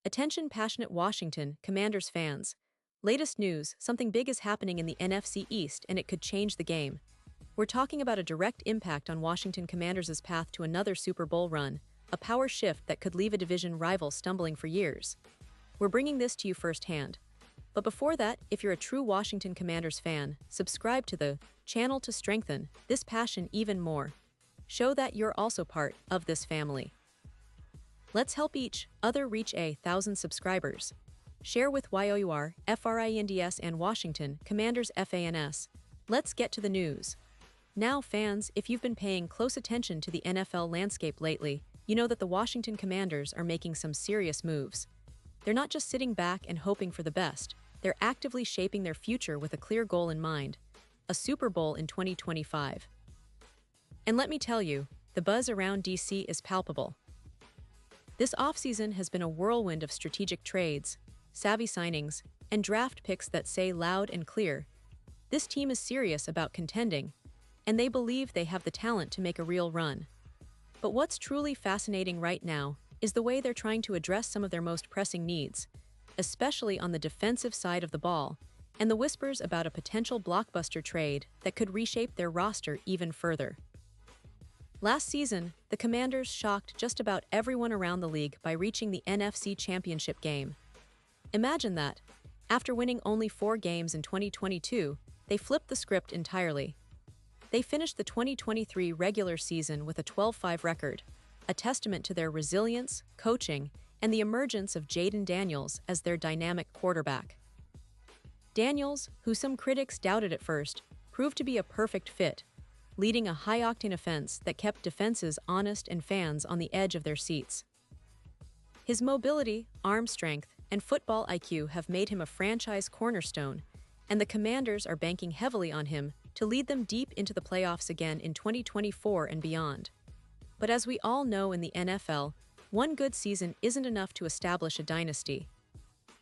Attention passionate Washington Commanders fans. Latest news, something big is happening in the NFC East and it could change the game. We're talking about a direct impact on Washington Commanders' path to another Super Bowl run, a power shift that could leave a division rival stumbling for years. We're bringing this to you firsthand. But before that, if you're a true Washington Commanders fan, subscribe to the channel to strengthen this passion even more. Show that you're also part of this family. Let's help each other reach 1,000 subscribers. Share with YOUR, FRINDS and Washington Commanders FANS. Let's get to the news. Now fans, if you've been paying close attention to the NFL landscape lately, you know that the Washington Commanders are making some serious moves. They're not just sitting back and hoping for the best, they're actively shaping their future with a clear goal in mind: a Super Bowl in 2025. And let me tell you, the buzz around DC is palpable. This offseason has been a whirlwind of strategic trades, savvy signings, and draft picks that say loud and clear, this team is serious about contending, and they believe they have the talent to make a real run. But what's truly fascinating right now is the way they're trying to address some of their most pressing needs, especially on the defensive side of the ball, and the whispers about a potential blockbuster trade that could reshape their roster even further. Last season, the Commanders shocked just about everyone around the league by reaching the NFC Championship game. Imagine that. After winning only 4 games in 2022, they flipped the script entirely. They finished the 2023 regular season with a 12-5 record, a testament to their resilience, coaching, and the emergence of Jayden Daniels as their dynamic quarterback. Daniels, who some critics doubted at first, proved to be a perfect fit, leading a high-octane offense that kept defenses honest and fans on the edge of their seats. His mobility, arm strength, and football IQ have made him a franchise cornerstone, and the Commanders are banking heavily on him to lead them deep into the playoffs again in 2024 and beyond. But as we all know in the NFL, one good season isn't enough to establish a dynasty.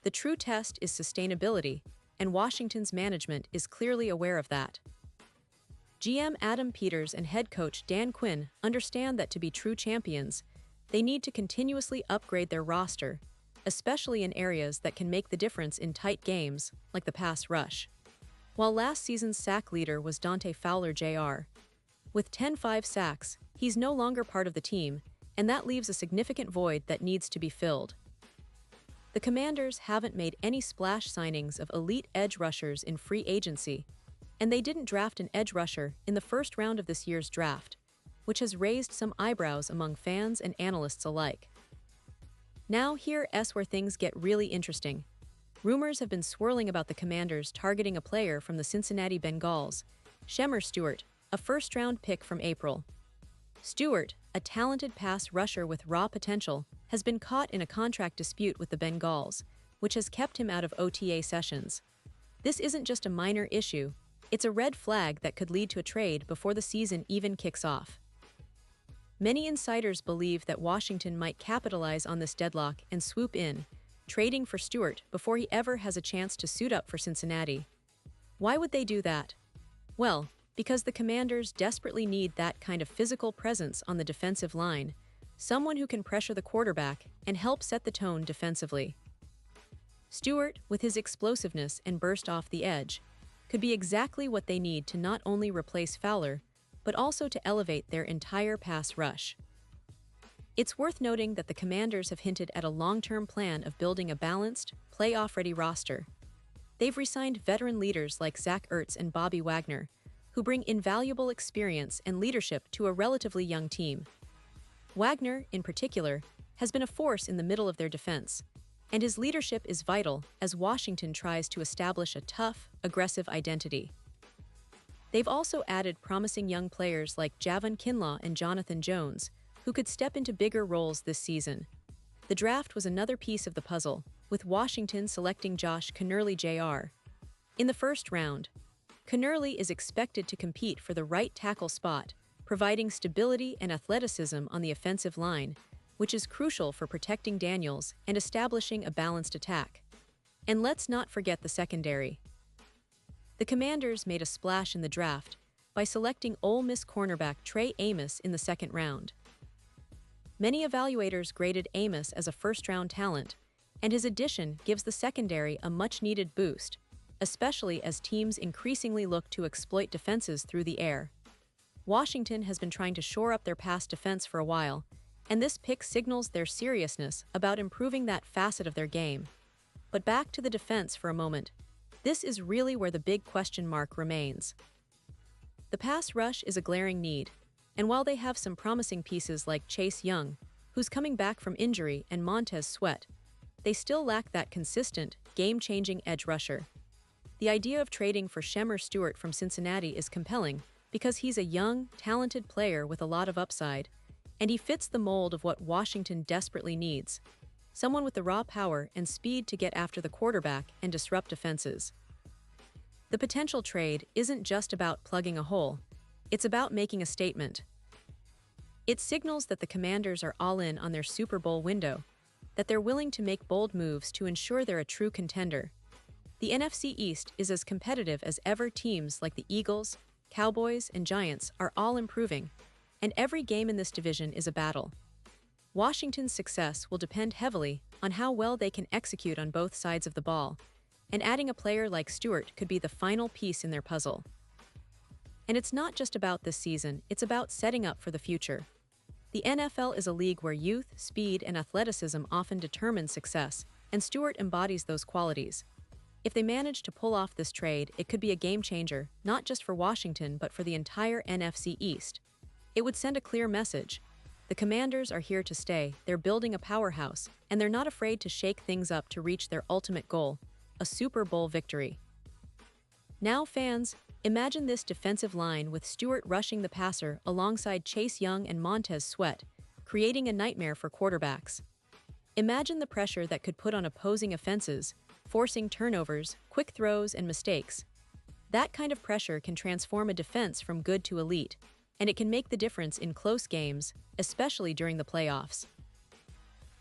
The true test is sustainability, and Washington's management is clearly aware of that. GM Adam Peters and head coach Dan Quinn understand that to be true champions, they need to continuously upgrade their roster, especially in areas that can make the difference in tight games, like the pass rush. While last season's sack leader was Dante Fowler Jr., with 10-5 sacks, he's no longer part of the team, and that leaves a significant void that needs to be filled. The Commanders haven't made any splash signings of elite edge rushers in free agency, and they didn't draft an edge rusher in the first round of this year's draft, which has raised some eyebrows among fans and analysts alike. Now here's where things get really interesting. Rumors have been swirling about the Commanders targeting a player from the Cincinnati Bengals, Shermar Stewart, a first-round pick from April. Stewart, a talented pass rusher with raw potential, has been caught in a contract dispute with the Bengals, which has kept him out of OTA sessions. This isn't just a minor issue, it's a red flag that could lead to a trade before the season even kicks off. Many insiders believe that Washington might capitalize on this deadlock and swoop in, trading for Stewart before he ever has a chance to suit up for Cincinnati. Why would they do that? Well, because the Commanders desperately need that kind of physical presence on the defensive line, someone who can pressure the quarterback and help set the tone defensively. Stewart, with his explosiveness and burst off the edge, could be exactly what they need to not only replace Fowler, but also to elevate their entire pass rush. It's worth noting that the Commanders have hinted at a long-term plan of building a balanced, playoff-ready roster. They've re-signed veteran leaders like Zach Ertz and Bobby Wagner, who bring invaluable experience and leadership to a relatively young team. Wagner, in particular, has been a force in the middle of their defense, and his leadership is vital as Washington tries to establish a tough, aggressive identity. They've also added promising young players like Javon Kinlaw and Jonathan Jones, who could step into bigger roles this season. The draft was another piece of the puzzle, with Washington selecting Josh Kennerly Jr. in the first round. Kennerly is expected to compete for the right tackle spot, providing stability and athleticism on the offensive line, which is crucial for protecting Daniels and establishing a balanced attack. And let's not forget the secondary. The Commanders made a splash in the draft by selecting Ole Miss cornerback Trey Amos in the second round. Many evaluators graded Amos as a first-round talent, and his addition gives the secondary a much-needed boost, especially as teams increasingly look to exploit defenses through the air. Washington has been trying to shore up their pass defense for a while, and this pick signals their seriousness about improving that facet of their game. But back to the defense for a moment. This is really where the big question mark remains. The pass rush is a glaring need, and while they have some promising pieces like Chase Young, who's coming back from injury, and Montez Sweat, they still lack that consistent, game-changing edge rusher. The idea of trading for Stewart from Cincinnati is compelling because he's a young, talented player with a lot of upside, and he fits the mold of what Washington desperately needs: someone with the raw power and speed to get after the quarterback and disrupt defenses. The potential trade isn't just about plugging a hole, it's about making a statement. It signals that the Commanders are all in on their Super Bowl window, that they're willing to make bold moves to ensure they're a true contender. The NFC East is as competitive as ever. Teams like the Eagles, Cowboys, and Giants are all improving, and every game in this division is a battle. Washington's success will depend heavily on how well they can execute on both sides of the ball, and adding a player like Stewart could be the final piece in their puzzle. And it's not just about this season, it's about setting up for the future. The NFL is a league where youth, speed, and athleticism often determine success, and Stewart embodies those qualities. If they manage to pull off this trade, it could be a game-changer, not just for Washington but for the entire NFC East. It would send a clear message. The Commanders are here to stay, they're building a powerhouse, and they're not afraid to shake things up to reach their ultimate goal: a Super Bowl victory. Now fans, imagine this defensive line with Stewart rushing the passer alongside Chase Young and Montez Sweat, creating a nightmare for quarterbacks. Imagine the pressure that could put on opposing offenses, forcing turnovers, quick throws, and mistakes. That kind of pressure can transform a defense from good to elite, and it can make the difference in close games, especially during the playoffs.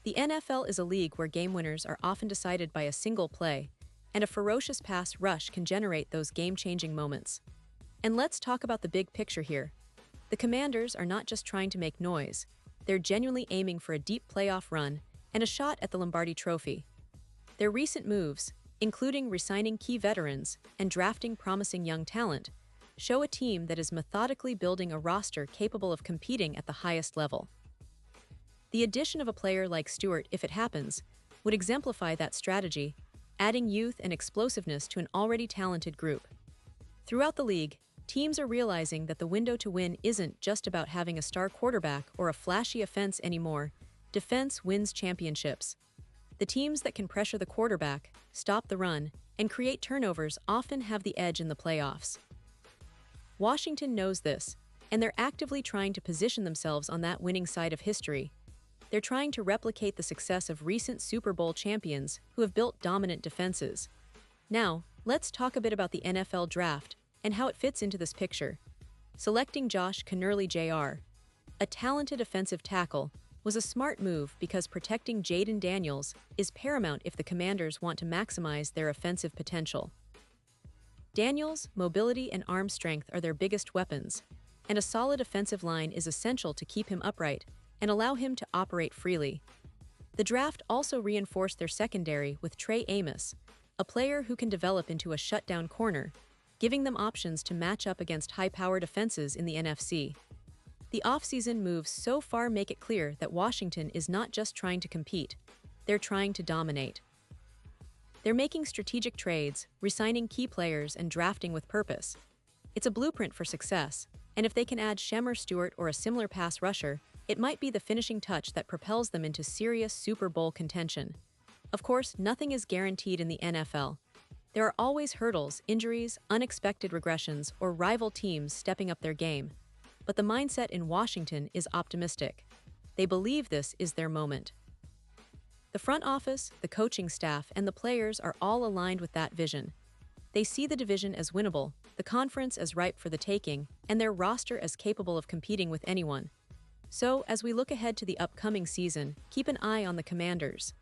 The NFL is a league where game winners are often decided by a single play, and a ferocious pass rush can generate those game-changing moments. And let's talk about the big picture here. The Commanders are not just trying to make noise, they're genuinely aiming for a deep playoff run and a shot at the Lombardi Trophy. Their recent moves, including re-signing key veterans and drafting promising young talent, show a team that is methodically building a roster capable of competing at the highest level. The addition of a player like Stewart, if it happens, would exemplify that strategy, adding youth and explosiveness to an already talented group. Throughout the league, teams are realizing that the window to win isn't just about having a star quarterback or a flashy offense anymore. Defense wins championships. The teams that can pressure the quarterback, stop the run, and create turnovers often have the edge in the playoffs. Washington knows this, and they're actively trying to position themselves on that winning side of history. They're trying to replicate the success of recent Super Bowl champions who have built dominant defenses. Now, let's talk a bit about the NFL draft and how it fits into this picture. Selecting Josh Kennerly Jr., a talented offensive tackle, was a smart move because protecting Jaden Daniels is paramount if the Commanders want to maximize their offensive potential. Daniels' mobility and arm strength are their biggest weapons, and a solid offensive line is essential to keep him upright and allow him to operate freely. The draft also reinforced their secondary with Trey Amos, a player who can develop into a shutdown corner, giving them options to match up against high-powered defenses in the NFC. The offseason moves so far make it clear that Washington is not just trying to compete, they're trying to dominate. They're making strategic trades, re-signing key players, and drafting with purpose. It's a blueprint for success, and if they can add Shermar Stewart or a similar pass rusher, it might be the finishing touch that propels them into serious Super Bowl contention. Of course, nothing is guaranteed in the NFL. There are always hurdles, injuries, unexpected regressions, or rival teams stepping up their game. But the mindset in Washington is optimistic. They believe this is their moment. The front office, the coaching staff, and the players are all aligned with that vision. They see the division as winnable, the conference as ripe for the taking, and their roster as capable of competing with anyone. So, as we look ahead to the upcoming season, keep an eye on the Commanders.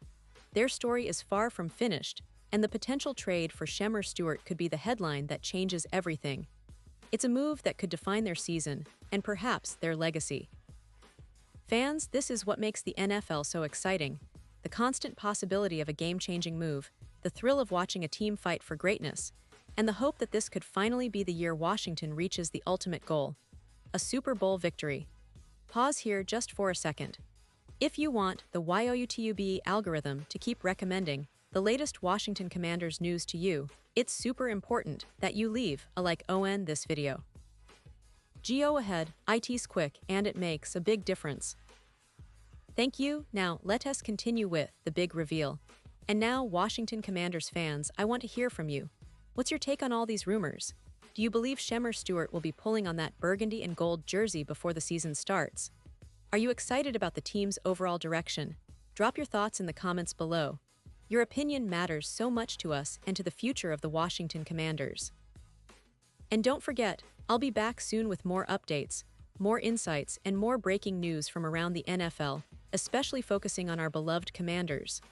Their story is far from finished, and the potential trade for Shermar Stewart could be the headline that changes everything. It's a move that could define their season, and perhaps their legacy. Fans, this is what makes the NFL so exciting. the constant possibility of a game-changing move, the thrill of watching a team fight for greatness, and the hope that this could finally be the year Washington reaches the ultimate goal, a Super Bowl victory. Pause here just for a second. If you want the YouTube algorithm to keep recommending the latest Washington Commanders news to you, it's super important that you leave a like on this video. Go ahead, it's quick and it makes a big difference. Thank you. Now let us continue with the big reveal. And now, Washington Commanders fans, I want to hear from you. What's your take on all these rumors? Do you believe Shermar Stewart will be pulling on that burgundy and gold jersey before the season starts? Are you excited about the team's overall direction? Drop your thoughts in the comments below. Your opinion matters so much to us and to the future of the Washington Commanders. And don't forget, I'll be back soon with more updates, more insights, and more breaking news from around the NFL, especially focusing on our beloved Commanders.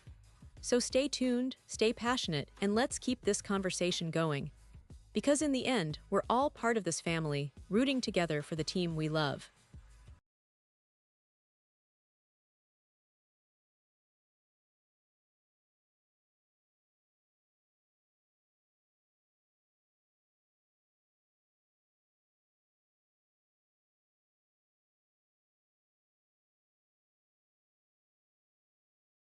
So stay tuned, stay passionate, and let's keep this conversation going. Because in the end, we're all part of this family, rooting together for the team we love.